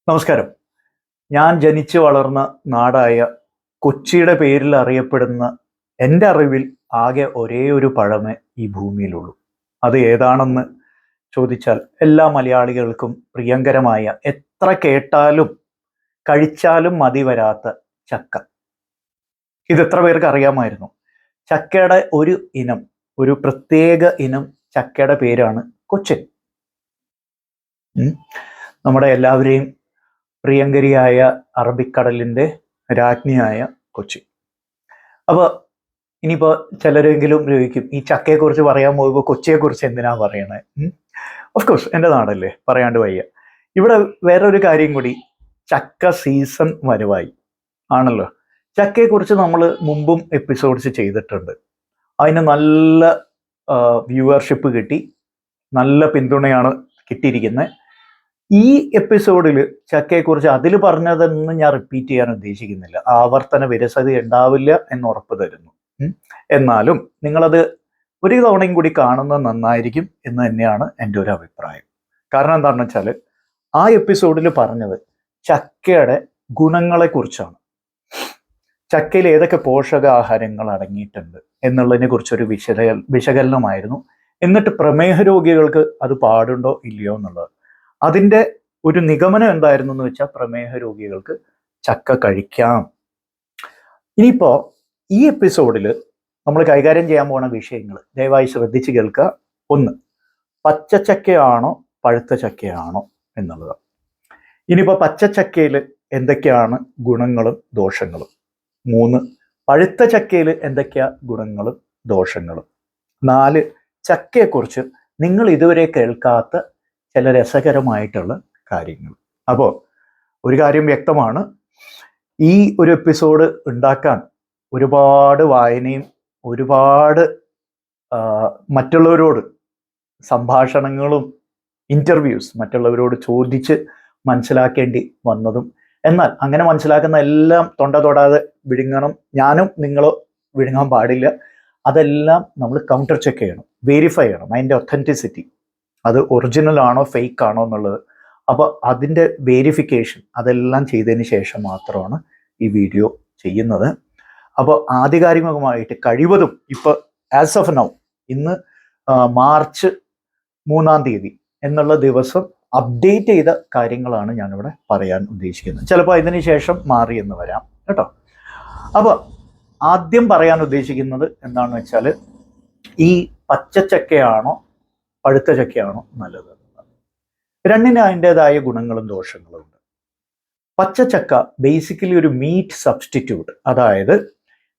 നമസ്കാരം. ഞാൻ ജനിച്ചു വളർന്ന നാടായ കൊച്ചിയുടെ പേരിൽ അറിയപ്പെടുന്ന എൻ്റെ അറിവിൽ ആകെ ഒരേ ഒരു പഴമേ ഈ ഭൂമിയിലുള്ളൂ. അത് ഏതാണെന്ന് ചോദിച്ചാൽ എല്ലാ മലയാളികൾക്കും പ്രിയങ്കരമായ, എത്ര കേട്ടാലും കഴിച്ചാലും മതി വരാത്ത ചക്ക. ഇത് എത്ര പേർക്ക് അറിയാമായിരുന്നു? ചക്കയുടെ ഒരു ഇനം, ഒരു പ്രത്യേക ഇനം ചക്കയുടെ പേരാണ് കൊച്ചൻ. നമ്മുടെ എല്ലാവരെയും പ്രിയങ്കരിയായ അറബിക്കടലിൻ്റെ രാജ്ഞിയായ കൊച്ചി. അപ്പോൾ ഇനിയിപ്പോൾ ചിലരെങ്കിലും ചോദിക്കും, ഈ ചക്കയെക്കുറിച്ച് പറയാൻ പോകുമ്പോൾ കൊച്ചിയെക്കുറിച്ച് എന്തിനാ പറയണേ? ഓഫ് കോഴ്സ് എൻ്റെ നാടല്ലേ, പറയാണ്ട് വയ്യ. ഇവിടെ വേറൊരു കാര്യം കൂടി, ചക്ക സീസൺ വരവായി ആണല്ലോ. ചക്കയെക്കുറിച്ച് നമ്മൾ മുമ്പും എപ്പിസോഡ്സ് ചെയ്തിട്ടുണ്ട്. അതിന് നല്ല വ്യൂവർഷിപ്പ് കിട്ടി, നല്ല പിന്തുണയാണ് കിട്ടിയിരിക്കുന്നത്. ഈ എപ്പിസോഡിൽ ചക്കയെക്കുറിച്ച് അതിൽ പറഞ്ഞതെന്ന് ഞാൻ റിപ്പീറ്റ് ചെയ്യാൻ ഉദ്ദേശിക്കുന്നില്ല. ആവർത്തന വിരസത ഉണ്ടാവില്ല എന്ന് ഉറപ്പ് തരുന്നു. എന്നാലും നിങ്ങളത് ഒരു തവണയും കൂടി കാണുന്നത് നന്നായിരിക്കും എന്ന് തന്നെയാണ് എൻ്റെ ഒരു അഭിപ്രായം. കാരണം എന്താണെന്ന് വെച്ചാൽ, ആ എപ്പിസോഡിൽ പറഞ്ഞത് ചക്കയുടെ ഗുണങ്ങളെക്കുറിച്ചാണ്. ചക്കയിൽ ഏതൊക്കെ പോഷകാഹാരങ്ങൾ അടങ്ങിയിട്ടുണ്ട് എന്നുള്ളതിനെ കുറിച്ചൊരു വിശകലനമായിരുന്നു. എന്നിട്ട് പ്രമേഹ രോഗികൾക്ക് അത് പാടുണ്ടോ ഇല്ലയോ എന്നുള്ളത്. അതിൻ്റെ ഒരു നിഗമനം എന്തായിരുന്നു എന്ന് വെച്ചാൽ, പ്രമേഹ രോഗികൾക്ക് ചക്ക കഴിക്കാം. ഇനിയിപ്പോ ഈ എപ്പിസോഡിൽ നമ്മൾ കൈകാര്യം ചെയ്യാൻ പോണ വിഷയങ്ങൾ ദയവായി ശ്രദ്ധിച്ച് കേൾക്കുക. 1, പച്ചച്ചക്കയാണോ പഴുത്ത ചക്കയാണോ എന്നുള്ളത്. ഇനിയിപ്പോൾ പച്ചച്ചക്കയിൽ എന്തൊക്കെയാണ് ഗുണങ്ങളും ദോഷങ്ങളും. 3, പഴുത്ത ചക്കയിൽ എന്തൊക്കെയാ ഗുണങ്ങളും ദോഷങ്ങളും. 4, ചക്കയെക്കുറിച്ച് നിങ്ങൾ ഇതുവരെ കേൾക്കാത്ത ചില രസകരമായിട്ടുള്ള കാര്യങ്ങൾ. അപ്പോൾ ഒരു കാര്യം വ്യക്തമാണ്, ഈ ഒരു എപ്പിസോഡ് ഉണ്ടാക്കാൻ ഒരുപാട് വായനയും ഒരുപാട് മറ്റുള്ളവരോട് സംഭാഷണങ്ങളും ഇൻ്റർവ്യൂസ് മറ്റുള്ളവരോട് ചോദിച്ച് മനസ്സിലാക്കേണ്ടി വന്നതും. എന്നാൽ അങ്ങനെ മനസ്സിലാക്കുന്ന എല്ലാം തൊണ്ട തൊടാതെ വിഴുങ്ങണം, ഞാനും നിങ്ങളോ വിഴുങ്ങാൻ പാടില്ല. അതെല്ലാം നമ്മൾ കൗണ്ടർ ചെക്ക് ചെയ്യണം, വെരിഫൈ ചെയ്യണം അതിൻ്റെ ഒത്തൻറ്റിസിറ്റി, അത് ഒറിജിനൽ ആണോ ഫേക്ക് ആണോ എന്നുള്ളത്. അപ്പോൾ അതിൻ്റെ വേരിഫിക്കേഷൻ അതെല്ലാം ചെയ്തതിന് ശേഷം മാത്രമാണ് ഈ വീഡിയോ ചെയ്യുന്നത്. അപ്പോൾ ആധികാരികമായിട്ട് കഴിവതും ഇപ്പോൾ ആസ് ഓഫ് നൗ, ഇന്ന് മാർച്ച് 3-ാം തീയതി എന്നുള്ള ദിവസം അപ്ഡേറ്റ് ചെയ്ത കാര്യങ്ങളാണ് ഞാനിവിടെ പറയാൻ ഉദ്ദേശിക്കുന്നത്. ചിലപ്പോൾ അതിന് ശേഷം മാറി എന്ന് വരാം കേട്ടോ. അപ്പോൾ ആദ്യം പറയാൻ ഉദ്ദേശിക്കുന്നത് എന്താണെന്ന് വെച്ചാൽ, ഈ പച്ചച്ചക്കയാണോ പഴുത്ത ചക്കയാണോ നല്ലത്? രണ്ടിനും അതിൻ്റെതായ ഗുണങ്ങളും ദോഷങ്ങളും ഉണ്ട്. പച്ചച്ചക്ക ബേസിക്കലി ഒരു മീറ്റ് സബ്സ്റ്റിറ്റ്യൂട്ട്, അതായത്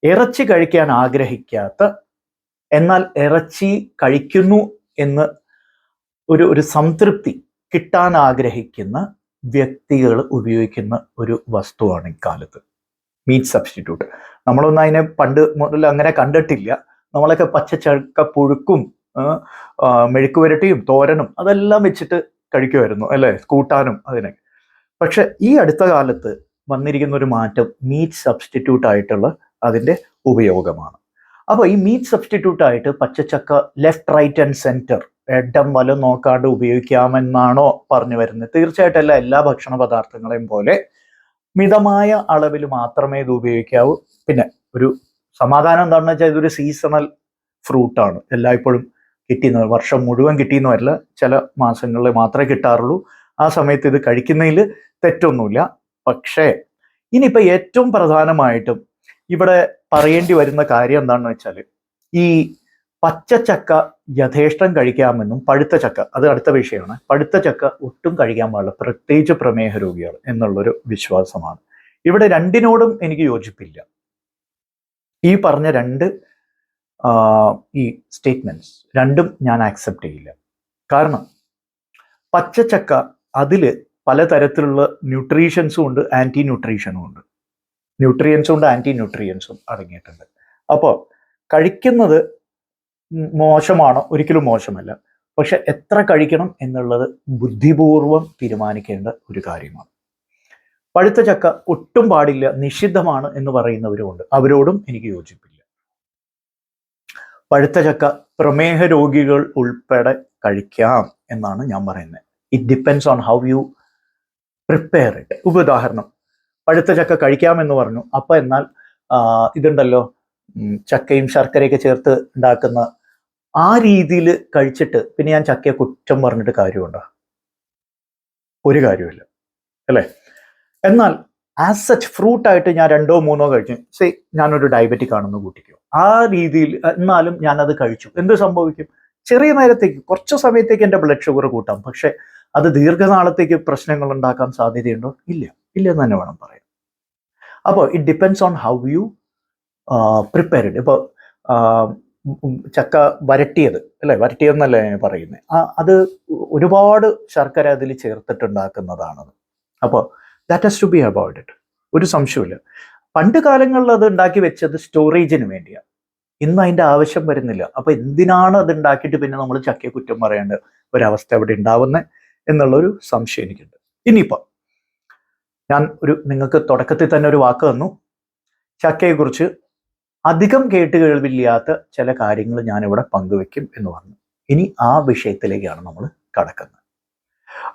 ഇറച്ചി കഴിക്കാൻ ആഗ്രഹിക്കാത്ത, എന്നാൽ ഇറച്ചി കഴിക്കുന്നു എന്ന് ഒരു സംതൃപ്തി കിട്ടാൻ ആഗ്രഹിക്കുന്ന വ്യക്തികൾ ഉപയോഗിക്കുന്ന ഒരു വസ്തുവാണ് ഇക്കാലത്ത് മീറ്റ് സബ്സ്റ്റിറ്റ്യൂട്ട്. നമ്മളൊന്നും അതിനെ പണ്ട് മുതൽ അങ്ങനെ കണ്ടിട്ടില്ല. നമ്മളൊക്കെ പച്ചച്ചക്ക പുഴുക്കും മെഴുക്ക് പുരട്ടിയും തോരനും അതെല്ലാം വെച്ചിട്ട് കഴിക്കുമായിരുന്നു അല്ലേ, കൂട്ടാനും അതിനൊക്കെ. പക്ഷെ ഈ അടുത്ത കാലത്ത് വന്നിരിക്കുന്ന ഒരു മാറ്റം മീറ്റ് സബ്സ്റ്റിറ്റ്യൂട്ട് ആയിട്ടുള്ള അതിൻ്റെ ഉപയോഗമാണ്. അപ്പോൾ ഈ മീറ്റ് സബ്സ്റ്റിറ്റ്യൂട്ട് ആയിട്ട് പച്ചച്ചക്ക ലെഫ്റ്റ് റൈറ്റ് ആൻഡ് സെൻറ്റർ, ഇടം വലം നോക്കാണ്ട് ഉപയോഗിക്കാമെന്നാണോ പറഞ്ഞു വരുന്നത്? തീർച്ചയായിട്ടും അല്ല. എല്ലാ ഭക്ഷണ പദാർത്ഥങ്ങളെയും പോലെ മിതമായ അളവിൽ മാത്രമേ ഇത് ഉപയോഗിക്കാവൂ. പിന്നെ ഒരു സമാധാനം എന്താണെന്ന് വെച്ചാൽ, ഇതൊരു സീസണൽ ഫ്രൂട്ടാണ്. എല്ലായ്പ്പോഴും കിട്ടിയെന്ന്, വർഷം മുഴുവൻ കിട്ടിയെന്ന് വരില്ല, ചില മാസങ്ങളിൽ മാത്രമേ കിട്ടാറുള്ളൂ. ആ സമയത്ത് ഇത് കഴിക്കുന്നതിൽ തെറ്റൊന്നുമില്ല. പക്ഷേ ഇനിയിപ്പോൾ ഏറ്റവും പ്രധാനമായിട്ടും ഇവിടെ പറയേണ്ടി വരുന്ന കാര്യം എന്താണെന്ന് വെച്ചാൽ, ഈ പച്ചച്ചക്ക യഥേഷ്ടം കഴിക്കാമെന്നും പഴുത്ത ചക്ക, അത് അടുത്ത വിഷയമാണ്, പഴുത്ത ചക്ക ഒട്ടും കഴിക്കാൻ പാടില്ല, പ്രത്യേകിച്ച് പ്രമേഹ രോഗികൾ എന്നുള്ളൊരു വിശ്വാസമാണ്. ഇവിടെ രണ്ടിനോടും എനിക്ക് യോജിപ്പില്ല. ഈ പറഞ്ഞ രണ്ട് ഈ സ്റ്റേറ്റ്മെന്റ്സ് രണ്ടും ഞാൻ ആക്സെപ്റ്റ് ചെയ്യില്ല. കാരണം പച്ചച്ചക്ക അതിൽ പലതരത്തിലുള്ള ന്യൂട്രീഷ്യൻസും ഉണ്ട്, ആൻറ്റി ന്യൂട്രീഷനും ഉണ്ട്. ന്യൂട്രിയൻസും ഉണ്ട്, ആൻറ്റി ന്യൂട്രിയൻസും അടങ്ങിയിട്ടുണ്ട്. അപ്പോൾ കഴിക്കുന്നത് മോശമാണോ? ഒരിക്കലും മോശമല്ല. പക്ഷെ എത്ര കഴിക്കണം എന്നുള്ളത് ബുദ്ധിപൂർവം തീരുമാനിക്കേണ്ട ഒരു കാര്യമാണ്. പഴുത്ത ചക്ക ഒട്ടും പാടില്ല, നിഷിദ്ധമാണ് എന്ന് പറയുന്നവരുമുണ്ട്. അവരോടും എനിക്ക് യോജിപ്പില്ല. പഴുത്ത ചക്ക പ്രമേഹ രോഗികൾ ഉൾപ്പെടെ കഴിക്കാം എന്നാണ് ഞാൻ പറയുന്നത്. It depends on how you prepare it. ഉദാഹരണം, പഴുത്ത ചക്ക കഴിക്കാമെന്ന് പറഞ്ഞു. അപ്പൊ എന്നാൽ ഇതുണ്ടല്ലോ, ചക്കയും ശർക്കരയൊക്കെ ചേർത്ത് ഉണ്ടാക്കുന്ന ആ രീതിയിൽ കഴിച്ചിട്ട് പിന്നെ ഞാൻ ചക്കയെ കുറ്റം പറഞ്ഞിട്ട് കാര്യമുണ്ടോ? ഒരു കാര്യമില്ല, അല്ലേ? എന്നാൽ ആസ് സച്ച് ഫ്രൂട്ടായിട്ട് ഞാൻ 2 or 3 കഴിച്ചു, സേ ഞാനൊരു ഡയബറ്റിക് ആണെന്ന് കൂട്ടിക്കോ, ആ രീതിയിൽ എന്നാലും ഞാനത് കഴിച്ചു, എന്ത് സംഭവിക്കും? ചെറിയ നേരത്തേക്ക്, കുറച്ച് സമയത്തേക്ക് എൻ്റെ ബ്ലഡ് ഷുഗർ കൂട്ടാം, പക്ഷെ അത് ദീർഘനാളത്തേക്ക് പ്രശ്നങ്ങൾ ഉണ്ടാക്കാൻ സാധ്യതയുണ്ടോ? ഇല്ല, ഇല്ലെന്ന് തന്നെ വേണം പറയാൻ. അപ്പോൾ it depends on how you prepare it. ഇപ്പോൾ ചക്ക വരട്ടിയത്, അല്ലേ? വരട്ടിയതെന്നല്ലേ ഞാൻ പറയുന്നത്. അത് ഒരുപാട് ശർക്കര അതിൽ ചേർത്തിട്ടുണ്ടാക്കുന്നതാണത്. അപ്പോൾ that has to be avoid it. ഒരു സംശയമില്ല. പണ്ട് കാലങ്ങളിൽ അത് ഉണ്ടാക്കി വെച്ചത് സ്റ്റോറേജിന് വേണ്ടിയാണ്. ഇന്ന് അതിൻ്റെ ആവശ്യം വരുന്നില്ല. അപ്പോൾ എന്തിനാണ് അത് ഉണ്ടാക്കിയിട്ട് പിന്നെ നമ്മൾ ചക്കയെ കുറ്റം പറയേണ്ട ഒരവസ്ഥ അവിടെ ഉണ്ടാവുന്നത് എന്നുള്ളൊരു സംശയം എനിക്കുണ്ട്. ഇനിയിപ്പോൾ ഞാൻ നിങ്ങൾക്ക് തുടക്കത്തിൽ തന്നെ ഒരു വാക്ക് തന്നു, ചക്കയെക്കുറിച്ച് അധികം കേട്ടുകേൾവില്ലാത്ത ചില കാര്യങ്ങൾ ഞാനിവിടെ പങ്കുവെക്കും എന്ന് പറഞ്ഞു. ഇനി ആ വിഷയത്തിലേക്കാണ് നമ്മൾ കടക്കുന്നത്.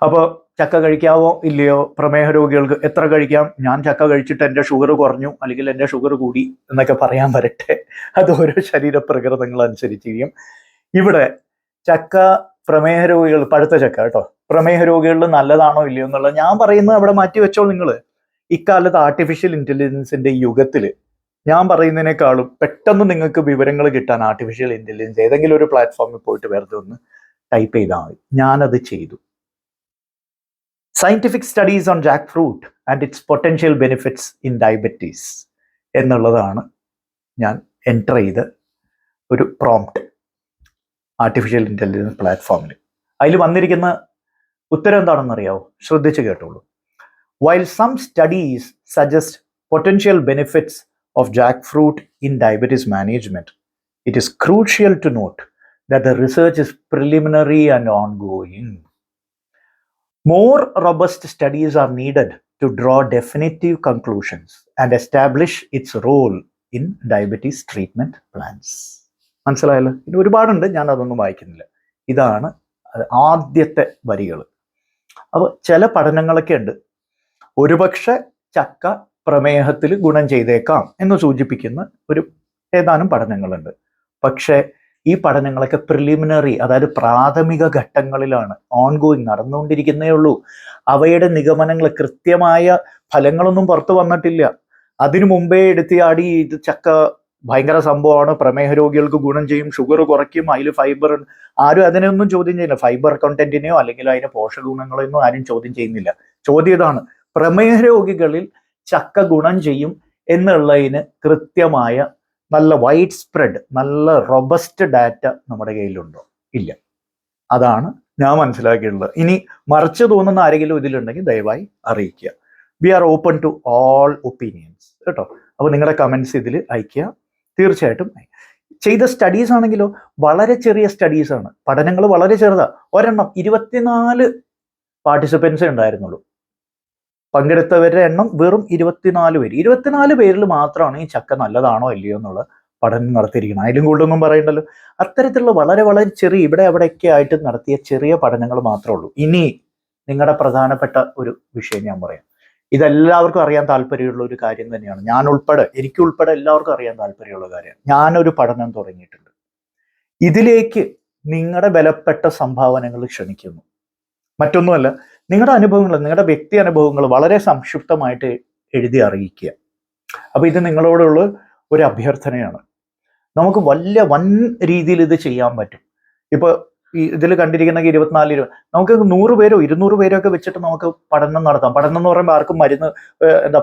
അപ്പോൾ ചക്ക കഴിക്കാവോ ഇല്ലയോ? പ്രമേഹ രോഗികൾക്ക് എത്ര കഴിക്കാം? ഞാൻ ചക്ക കഴിച്ചിട്ട് എൻ്റെ ഷുഗർ കുറഞ്ഞു അല്ലെങ്കിൽ എൻ്റെ ഷുഗർ കൂടി എന്നൊക്കെ പറയാൻ വരട്ടെ, അത് ഓരോ ശരീരപ്രകൃതങ്ങൾ അനുസരിച്ചിരിക്കും. ഇവിടെ ചക്ക പ്രമേഹ രോഗികൾ, പഴുത്ത ചക്ക കേട്ടോ, പ്രമേഹ രോഗികളിൽ നല്ലതാണോ ഇല്ലയോ എന്നുള്ളത് ഞാൻ പറയുന്നത് അവിടെ മാറ്റി വെച്ചോ നിങ്ങൾ. ഇക്കാലത്ത് ആർട്ടിഫിഷ്യൽ ഇന്റലിജൻസിന്റെ യുഗത്തിൽ ഞാൻ പറയുന്നതിനേക്കാളും പെട്ടെന്ന് നിങ്ങൾക്ക് വിവരങ്ങൾ കിട്ടാൻ ആർട്ടിഫിഷ്യൽ ഇന്റലിജൻസ് ഏതെങ്കിലും ഒരു പ്ലാറ്റ്ഫോമിൽ പോയിട്ട് വെറുതെ ഒന്ന് ടൈപ്പ് ചെയ്താൽ മതി. ഞാനത് ചെയ്തു. Scientific studies on Jack fruit and it's potential benefits in diabetes എന്നുള്ളതാണ് ഞാൻ എൻ്റർ ചെയ്ത ഒരു പ്രോംപ്റ്റ് ആർട്ടിഫിഷ്യൽ ഇന്റലിജൻസ് പ്ലാറ്റ്ഫോമിൽ. അതിൽ വന്നിരിക്കുന്ന ഉത്തരം എന്താണെന്നറിയാവോ? ശ്രദ്ധിച്ച് കേട്ടോളൂ. While some studies suggest potential benefits of jackfruit in diabetes management, it is crucial to note that the research is preliminary and ongoing. More robust studies are needed to draw definitive conclusions and establish its role in diabetes treatment plans. മനസ്സിലായല്ലോ? ഇത് ഒരുപാടുണ്ട്, ഞാൻ അതൊന്നും വായിക്കുന്നില്ല. ഇതാണ് ആദ്യത്തെ വരികൾ. അപ്പോൾ ചില പഠനങ്ങളൊക്കെ ഉണ്ട്, ഒരുപക്ഷെ ചക്ക പ്രമേഹത്തിൽ ഗുണം ചെയ്തേക്കാം എന്ന് സൂചിപ്പിക്കുന്ന ഏതാനും പഠനങ്ങളുണ്ട്. പക്ഷേ ഈ പഠനങ്ങളൊക്കെ പ്രിലിമിനറി, അതായത് പ്രാഥമിക ഘട്ടങ്ങളിലാണ്, ഓൺഗോയിങ്, നടന്നുകൊണ്ടിരിക്കുന്നേ ഉള്ളൂ. അവയുടെ നിഗമനങ്ങൾ, കൃത്യമായ ഫലങ്ങളൊന്നും പുറത്തു വന്നിട്ടില്ല. അതിനു മുമ്പേ എടുത്തിയാടി ഇത് ചക്ക ഭയങ്കര സംഭവമാണ്, പ്രമേഹ രോഗികൾക്ക് ഗുണം ചെയ്യും, ഷുഗർ കുറയ്ക്കും, അതിൽ ഫൈബർ, ആരും അതിനൊന്നും ചോദ്യം ചെയ്യുന്നില്ല. ഫൈബർ കണ്ടന്റിനെയോ അല്ലെങ്കിൽ അതിന്റെ പോഷകഗുണങ്ങളെയോ ആരും ചോദ്യം ചെയ്യുന്നില്ല. ചോദ്യം ഇതാണ്, പ്രമേഹ രോഗികളിൽ ചക്ക ഗുണം ചെയ്യും എന്നുള്ളതിന് കൃത്യമായ നല്ല വൈഡ് സ്പ്രെഡ്, നല്ല റോബസ്റ്റ് ഡാറ്റ നമ്മുടെ കയ്യിലുണ്ടോ? ഇല്ല. അതാണ് ഞാൻ മനസ്സിലാക്കിയിട്ടുള്ളത്. ഇനി മറിച്ച് തോന്നുന്ന ആരെങ്കിലും ഇതിലുണ്ടെങ്കിൽ ദയവായി അറിയിക്കുക. We are open to all opinions കേട്ടോ. അപ്പോൾ നിങ്ങളുടെ കമൻസ് ഇതിൽ അയക്കുക, തീർച്ചയായിട്ടും. ചെയ്ത സ്റ്റഡീസ് ആണെങ്കിലോ വളരെ ചെറിയ സ്റ്റഡീസാണ്, പഠനങ്ങൾ വളരെ ചെറുതാണ്. ഒരെണ്ണം 24 പാർട്ടിസിപ്പൻസേ ഉണ്ടായിരുന്നുള്ളൂ. പങ്കെടുത്തവരുടെ എണ്ണം വെറും 24 പേര്. 24 പേരിൽ മാത്രമാണ് ഈ ചക്ക നല്ലതാണോ ഇല്ലയോ എന്നുള്ള പഠനം നടത്തിയിരിക്കുന്നത്. അതിലും കൂടുതലൊന്നും പറയണ്ടല്ലോ. അത്തരത്തിലുള്ള വളരെ വളരെ ചെറിയ, ഇവിടെ അവിടെയൊക്കെ ആയിട്ട് നടത്തിയ ചെറിയ പഠനങ്ങൾ മാത്രമേ ഉള്ളൂ. ഇനി നിങ്ങളുടെ പ്രധാനപ്പെട്ട ഒരു വിഷയം ഞാൻ പറയാം. ഇതെല്ലാവർക്കും അറിയാൻ താല്പര്യമുള്ള ഒരു കാര്യം തന്നെയാണ്. ഞാൻ ഉൾപ്പെടെ, എനിക്കുൾപ്പെടെ എല്ലാവർക്കും അറിയാൻ താല്പര്യമുള്ള കാര്യമാണ്. ഞാനൊരു പഠനം തുടങ്ങിയിട്ടുണ്ട്. ഇതിലേക്ക് നിങ്ങളുടെ വിലപ്പെട്ട സംഭാവനകൾ ക്ഷണിക്കുന്നു. മറ്റൊന്നുമല്ല, നിങ്ങളുടെ അനുഭവങ്ങൾ, നിങ്ങളുടെ വ്യക്തി അനുഭവങ്ങൾ വളരെ സംക്ഷിപ്തമായിട്ട് എഴുതി അറിയിക്കുക. അപ്പൊ ഇത് നിങ്ങളോടുള്ള ഒരു അഭ്യർത്ഥനയാണ്. നമുക്ക് വൻ രീതിയിൽ ഇത് ചെയ്യാൻ പറ്റും. ഇപ്പൊ ഇതിൽ കണ്ടിരിക്കുന്ന 24 നമുക്ക് 100 പേരോ 200 പേരോ ഒക്കെ വെച്ചിട്ട് നമുക്ക് പഠനം നടത്താം. പഠനം എന്ന് പറയുമ്പോൾ ആർക്കും മരുന്ന്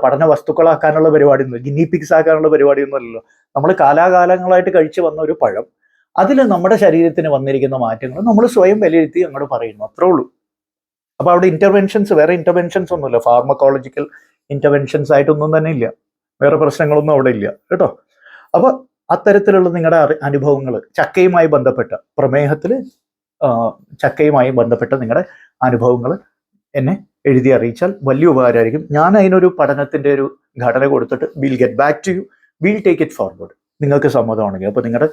പഠന വസ്തുക്കളാക്കാനുള്ള പരിപാടിയൊന്നും, ഗിനി പിഗ്സ് ആക്കാനുള്ള പരിപാടിയൊന്നും അല്ലല്ലോ. നമ്മൾ കാലാകാലങ്ങളായിട്ട് കഴിച്ചു വന്ന ഒരു പഴം, അതിൽ നമ്മുടെ ശരീരത്തിന് വന്നിരിക്കുന്ന മാറ്റങ്ങൾ നമ്മൾ സ്വയം വിലയിരുത്തി അങ്ങോട്ട് പറയുന്നു, അത്രേ ഉള്ളൂ. അപ്പൊ അവിടെ ഇന്റർവെൻഷൻസ്, വേറെ ഇന്റർവെൻഷൻസ് ഒന്നുമില്ല, ഫാർമക്കോളജിക്കൽ ഇന്റർവെൻഷൻസ് ആയിട്ടൊന്നും തന്നെ ഇല്ല, വേറെ പ്രശ്നങ്ങളൊന്നും അവിടെ ഇല്ല കേട്ടോ. അപ്പൊ അത്തരത്തിലുള്ള നിങ്ങളുടെ അനുഭവങ്ങൾ, ചക്കയുമായി ബന്ധപ്പെട്ട, പ്രമേഹത്തിൽ ചക്കയുമായി ബന്ധപ്പെട്ട നിങ്ങളുടെ അനുഭവങ്ങൾ എന്നെ എഴുതി അറിയിച്ചാൽ വലിയ ഉപകാരമായിരിക്കും. ഞാൻ അതിനൊരു പഠനത്തിന്റെ ഒരു ഘടന കൊടുത്തിട്ട് will get back to you, will take it forward. നിങ്ങൾക്ക് സമ്മതമാണെങ്കിൽ അപ്പോൾ നിങ്ങളുടെ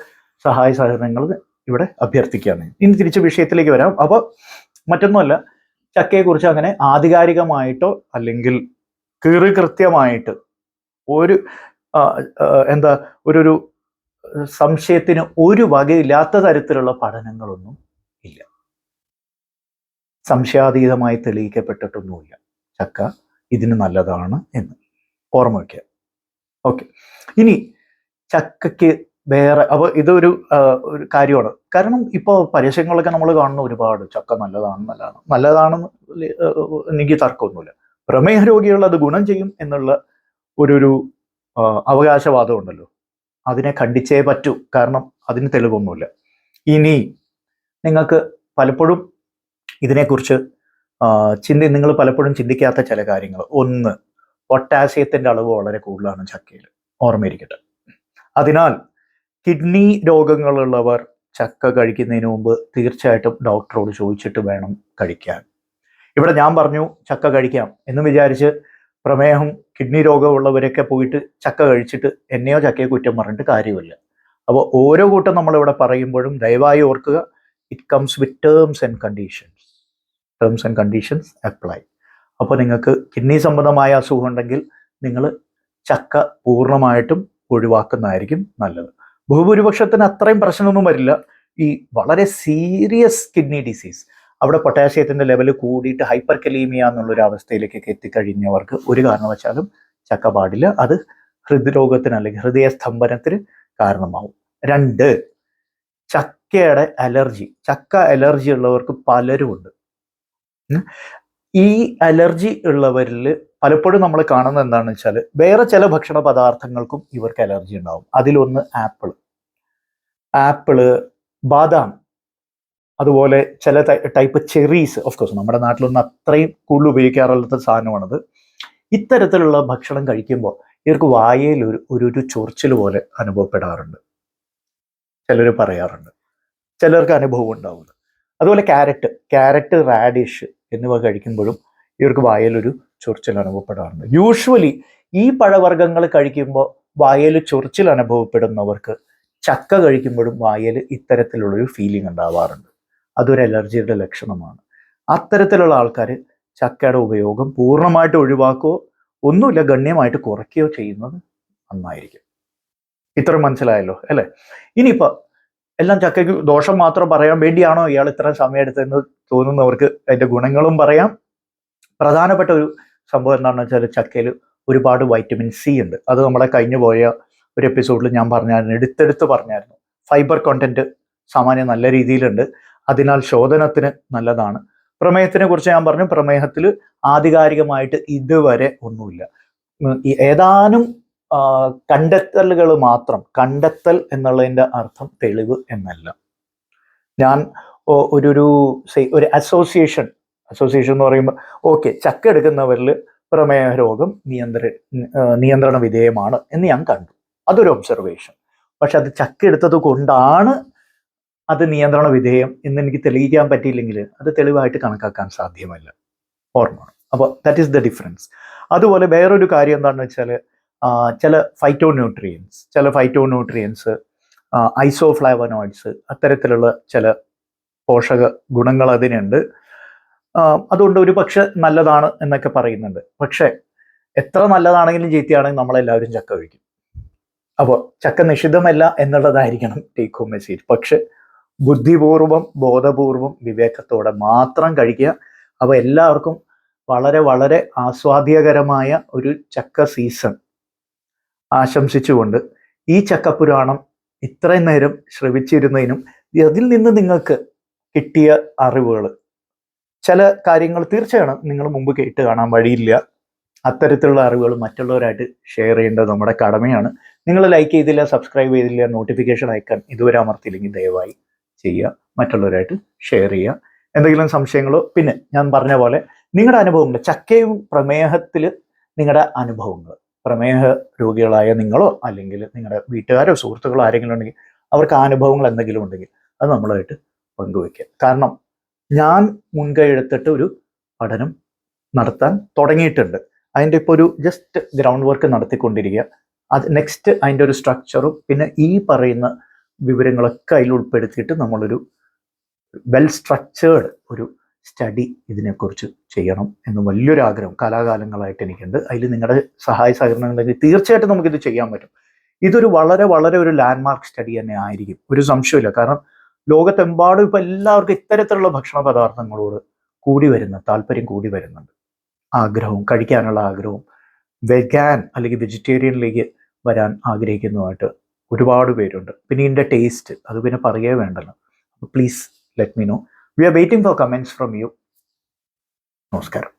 സഹായ സഹകരണങ്ങൾ ഇവിടെ അഭ്യർത്ഥിക്കുകയാണ്. ഇനി തിരിച്ച് വിഷയത്തിലേക്ക് വരാം. അപ്പോൾ മറ്റൊന്നുമല്ല, ചക്കയെക്കുറിച്ച് അങ്ങനെ ആധികാരികമായിട്ടോ അല്ലെങ്കിൽ കൃത്യമായിട്ട് ഒരു എന്താ ഒരു സംശയത്തിന് ഒരു വകയില്ലാത്ത തരത്തിലുള്ള പഠനങ്ങളൊന്നും ഇല്ല. സംശയാതീതമായി തെളിയിക്കപ്പെട്ടിട്ടൊന്നുമില്ല ചക്ക ഇതിന് നല്ലതാണ് എന്ന് ഓർമ്മ വയ്ക്കുക. ഓക്കെ, ഇനി ചക്കയ്ക്ക് വേറെ അപ്പോൾ ഇതൊരു കാര്യമാണ്. കാരണം ഇപ്പോൾ പരസ്യങ്ങളൊക്കെ നമ്മൾ കാണുന്ന ഒരുപാട് ചക്ക നല്ലതാണെന്ന് എനിക്ക് തർക്കമൊന്നുമില്ല. പ്രമേഹ രോഗികൾ അത് ഗുണം ചെയ്യും എന്നുള്ള ഒരു അവകാശവാദം ഉണ്ടല്ലോ, അതിനെ ഖണ്ഡിച്ചേ പറ്റൂ. കാരണം അതിന് തെളിവൊന്നുമില്ല. ഇനി നിങ്ങൾക്ക് പലപ്പോഴും ഇതിനെക്കുറിച്ച് നിങ്ങൾ പലപ്പോഴും ചിന്തിക്കാത്ത ചില കാര്യങ്ങൾ. ഒന്ന്, പൊട്ടാസ്യത്തിൻ്റെ അളവ് വളരെ കൂടുതലാണ് ചക്കയിൽ, ഓർമ്മയിരിക്കട്ടെ. അതിനാൽ കിഡ്നി രോഗങ്ങളുള്ളവർ ചക്ക കഴിക്കുന്നതിന് മുമ്പ് തീർച്ചയായിട്ടും ഡോക്ടറോട് ചോദിച്ചിട്ട് വേണം കഴിക്കാൻ. ഇവിടെ ഞാൻ പറഞ്ഞു ചക്ക കഴിക്കാം എന്ന് വിചാരിച്ച് പ്രമേഹം കിഡ്നി രോഗമുള്ളവരൊക്കെ പോയിട്ട് ചക്ക കഴിച്ചിട്ട് എന്നെയോ ചക്കയെ കുറ്റം പറഞ്ഞിട്ട് കാര്യമില്ല. അപ്പോൾ ഓരോ കൂട്ടം നമ്മളിവിടെ പറയുമ്പോഴും ദയവായി ഓർക്കുക, it comes with terms and conditions apply. അപ്പോൾ നിങ്ങൾക്ക് കിഡ്നി സംബന്ധമായ അസുഖം ഉണ്ടെങ്കിൽ നിങ്ങൾ ചക്ക പൂർണ്ണമായിട്ടും ഒഴിവാക്കുന്നതായിരിക്കും നല്ലത്. ബഹുഭൂരിപക്ഷത്തിന് അത്രയും പ്രശ്നമൊന്നും വരില്ല. ഈ വളരെ സീരിയസ് കിഡ്നി ഡിസീസ്, അവിടെ പൊട്ടാസ്യത്തിൻ്റെ ലെവൽ കൂടിയിട്ട് ഹൈപ്പർ കലീമിയ എന്നുള്ളൊരു അവസ്ഥയിലേക്കൊക്കെ എത്തിക്കഴിഞ്ഞവർക്ക് ഒരു കാരണവശാലും ചക്ക പാടില്ല. അത് ഹൃദ്രോഗത്തിന് അല്ലെങ്കിൽ ഹൃദയസ്തംഭനത്തിന് കാരണമാവും. 2, ചക്കയുടെ അലർജി. ചക്ക അലർജി ഉള്ളവർക്ക് പലരും ഉണ്ട്. ഈ അലർജി ഉള്ളവരിൽ പലപ്പോഴും നമ്മൾ കാണുന്നത് എന്താണെന്ന് വെച്ചാൽ വേറെ ചില ഭക്ഷണ പദാർത്ഥങ്ങൾക്കും ഇവർക്ക് അലർജി ഉണ്ടാവും. അതിലൊന്ന് ആപ്പിള്, ബാദാം, അതുപോലെ ചില ടൈപ്പ് ചെറീസ്. ഓഫ് കോഴ്സ് നമ്മുടെ നാട്ടിലൊന്നും അത്രയും കൂടുതൽ ഉപയോഗിക്കാറുള്ള സാധനമാണത്. ഇത്തരത്തിലുള്ള ഭക്ഷണം കഴിക്കുമ്പോൾ ഇവർക്ക് വായയിൽ ഒരു ചൊറിച്ചിൽ പോലെ അനുഭവപ്പെടാറുണ്ട്, ചിലർ പറയാറുണ്ട്, ചിലർക്ക് അനുഭവം ഉണ്ടാവുന്നത്. അതുപോലെ ക്യാരറ്റ്, റാഡിഷ് എന്നിവ കഴിക്കുമ്പോഴും ഇവർക്ക് വായലൊരു ചൊറിച്ചിൽ അനുഭവപ്പെടാറുണ്ട്. യൂഷ്വലി ഈ പഴവർഗ്ഗങ്ങൾ കഴിക്കുമ്പോൾ വായൽ ചൊറിച്ചിൽ അനുഭവപ്പെടുന്നവർക്ക് ചക്ക കഴിക്കുമ്പോഴും വായൽ ഇത്തരത്തിലുള്ളൊരു ഫീലിംഗ് ഉണ്ടാവാറുണ്ട്. അതൊരു അലർജിയുടെ ലക്ഷണമാണ്. അത്തരത്തിലുള്ള ആൾക്കാർ ചക്കയുടെ ഉപയോഗം പൂർണ്ണമായിട്ട് ഒഴിവാക്കുകയോ ഒന്നുമില്ല ഗണ്യമായിട്ട് കുറയ്ക്കുകയോ ചെയ്യുന്നത് നന്നായിരിക്കും. ഇത്രയും മനസ്സിലായല്ലോ അല്ലേ? ഇനിയിപ്പോൾ എല്ലാം ചക്കയ്ക്ക് ദോഷം മാത്രം പറയാൻ വേണ്ടിയാണോ ഇയാൾ ഇത്ര സമയം എടുത്തതെന്ന് തോന്നുന്നവർക്ക് അതിൻ്റെ ഗുണങ്ങളും പറയാം. പ്രധാനപ്പെട്ട ഒരു സംഭവം എന്താണെന്ന് വെച്ചാൽ ചക്കയിൽ ഒരുപാട് വൈറ്റമിൻ സി ഉണ്ട്. അത് നമ്മളെ കഴിഞ്ഞു പോയ ഒരു എപ്പിസോഡിൽ ഞാൻ പറഞ്ഞായിരുന്നു, എടുത്തെടുത്ത് പറഞ്ഞായിരുന്നു. ഫൈബർ കോണ്ടന്റ് സാമാന്യം നല്ല രീതിയിലുണ്ട്, അതിനാൽ ശോധനത്തിന് നല്ലതാണ്. പ്രമേഹത്തിനെ കുറിച്ച് ഞാൻ പറഞ്ഞു, പ്രമേഹത്തിൽ ആധികാരികമായിട്ട് ഇതുവരെ ഒന്നുമില്ല. ഏതാനും കണ്ടെത്തലുകൾ മാത്രം. കണ്ടെത്തൽ എന്നുള്ളതിൻ്റെ അർത്ഥം തെളിവ് എന്നല്ല. ഞാൻ ഒരു അസോസിയേഷൻ എന്ന് പറയുമ്പോൾ ഓക്കെ, ചക്ക എടുക്കുന്നവരിൽ പ്രമേഹ രോഗം നിയന്ത്രണ വിധേയമാണ് എന്ന് ഞാൻ കണ്ടു. അതൊരു ഒബ്സർവേഷൻ. പക്ഷെ അത് ചക്ക എടുത്തത് കൊണ്ടാണ് അത് നിയന്ത്രണ വിധേയം എന്ന് എനിക്ക് തെളിയിക്കാൻ പറ്റിയില്ലെങ്കിൽ അത് തെളിവായിട്ട് കണക്കാക്കാൻ സാധ്യമല്ല. ഓർമ്മ. അപ്പോൾ ദാറ്റ് ഈസ് ദ ഡിഫറൻസ്. അതുപോലെ വേറൊരു കാര്യം എന്താണെന്ന് വെച്ചാൽ ചില ഫൈറ്റോന്യൂട്രിയൻസ്, ഐസോഫ്ലാവനോയിഡ്സ്, അത്തരത്തിലുള്ള ചില പോഷക ഗുണങ്ങൾ അതിനുണ്ട്. അതുകൊണ്ട് ഒരു പക്ഷെ നല്ലതാണ് എന്നൊക്കെ പറയുന്നുണ്ട്. പക്ഷെ എത്ര നല്ലതാണെങ്കിലും ചീത്തയാണെങ്കിലും നമ്മളെല്ലാവരും ചക്ക കഴിക്കും. അപ്പോൾ ചക്ക നിഷിദ്ധമല്ല എന്നുള്ളതായിരിക്കണം ടേക്ക് ഹോം മെസ്സേജ്. പക്ഷെ ബുദ്ധിപൂർവം, ബോധപൂർവം, വിവേകത്തോടെ മാത്രം കഴിക്കുക. അപ്പോൾ എല്ലാവർക്കും വളരെ വളരെ ആസ്വാദ്യകരമായ ഒരു ചക്ക സീസൺ ആശംസിച്ചുകൊണ്ട് ഈ ചക്കപ്പുരാണം ഇത്രയും നേരം ശ്രവിച്ചിരുന്നതിനും അതിൽ നിന്ന് നിങ്ങൾക്ക് കിട്ടിയ അറിവുകൾ, ചില കാര്യങ്ങൾ തീർച്ചയായും നിങ്ങൾ മുമ്പ് കേട്ട് കാണാൻ വഴിയില്ല. അത്തരത്തിലുള്ള അറിവുകൾ മറ്റുള്ളവരായിട്ട് ഷെയർ ചെയ്യേണ്ടത് നമ്മുടെ കടമയാണ്. നിങ്ങൾ ലൈക്ക് ചെയ്തില്ല, സബ്സ്ക്രൈബ് ചെയ്തില്ല, നോട്ടിഫിക്കേഷൻ അയക്കാൻ ഇതുവരെ അമർത്തിയില്ലെങ്കിൽ ദയവായി ചെയ്യുക, മറ്റുള്ളവരായിട്ട് ഷെയർ ചെയ്യുക. എന്തെങ്കിലും സംശയങ്ങളോ, പിന്നെ ഞാൻ പറഞ്ഞ പോലെ നിങ്ങളുടെ അനുഭവങ്ങൾ, ചക്കയും പ്രമേഹത്തിൽ നിങ്ങളുടെ അനുഭവങ്ങൾ, പ്രമേഹ രോഗികളായ നിങ്ങളോ അല്ലെങ്കിൽ നിങ്ങളുടെ വീട്ടുകാരോ സുഹൃത്തുക്കളോ ആരെങ്കിലും ഉണ്ടെങ്കിൽ അവർക്ക് അനുഭവങ്ങൾ എന്തെങ്കിലും ഉണ്ടെങ്കിൽ അത് നമ്മളുമായിട്ട് പങ്കുവയ്ക്കുക. കാരണം ഞാൻ മുൻകൈ എടുത്തിട്ട് ഒരു പഠനം നടത്താൻ തുടങ്ങിയിട്ടുണ്ട്. അതിൻ്റെ ഇപ്പോൾ ഒരു ജസ്റ്റ് ഗ്രൗണ്ട് വർക്ക് നടത്തിക്കൊണ്ടിരിക്കുക. അത് നെക്സ്റ്റ് അതിൻ്റെ ഒരു സ്ട്രക്ചറും പിന്നെ ഈ പറയുന്ന വിവരങ്ങളൊക്കെ അതിൽ ഉൾപ്പെടുത്തിയിട്ട് നമ്മളൊരു വെൽ സ്ട്രക്ചേർഡ് ഒരു സ്റ്റഡി ഇതിനെക്കുറിച്ച് ചെയ്യണം എന്ന് വലിയൊരു ആഗ്രഹം കാലാകാലങ്ങളായിട്ട് എനിക്കുണ്ട്. അതിൽ നിങ്ങളുടെ സഹായ സഹകരണങ്ങളുണ്ടെങ്കിൽ തീർച്ചയായിട്ടും നമുക്കിത് ചെയ്യാൻ പറ്റും. ഇതൊരു വളരെ വളരെ ഒരു ലാൻഡ്മാർക്ക് സ്റ്റഡി തന്നെ ആയിരിക്കും, ഒരു സംശയമില്ല. കാരണം ലോകത്തെമ്പാടും ഇപ്പം എല്ലാവർക്കും ഇത്തരത്തിലുള്ള ഭക്ഷണ പദാർത്ഥങ്ങളോട് താല്പര്യം കൂടി വരുന്നുണ്ട്. ആഗ്രഹവും കഴിക്കാനുള്ള ആഗ്രഹവും വെഗാൻ അല്ലെങ്കിൽ വെജിറ്റേറിയനിലേക്ക് വരാൻ ആഗ്രഹിക്കുന്നതുമായിട്ട് ഒരുപാട് പേരുണ്ട്. പിന്നെ ഇതിൻ്റെ ടേസ്റ്റ് അത് പിന്നെ പറയേ വേണ്ടല്ലോ. Please let me know. We are waiting for comments from you. നമസ്കാരം.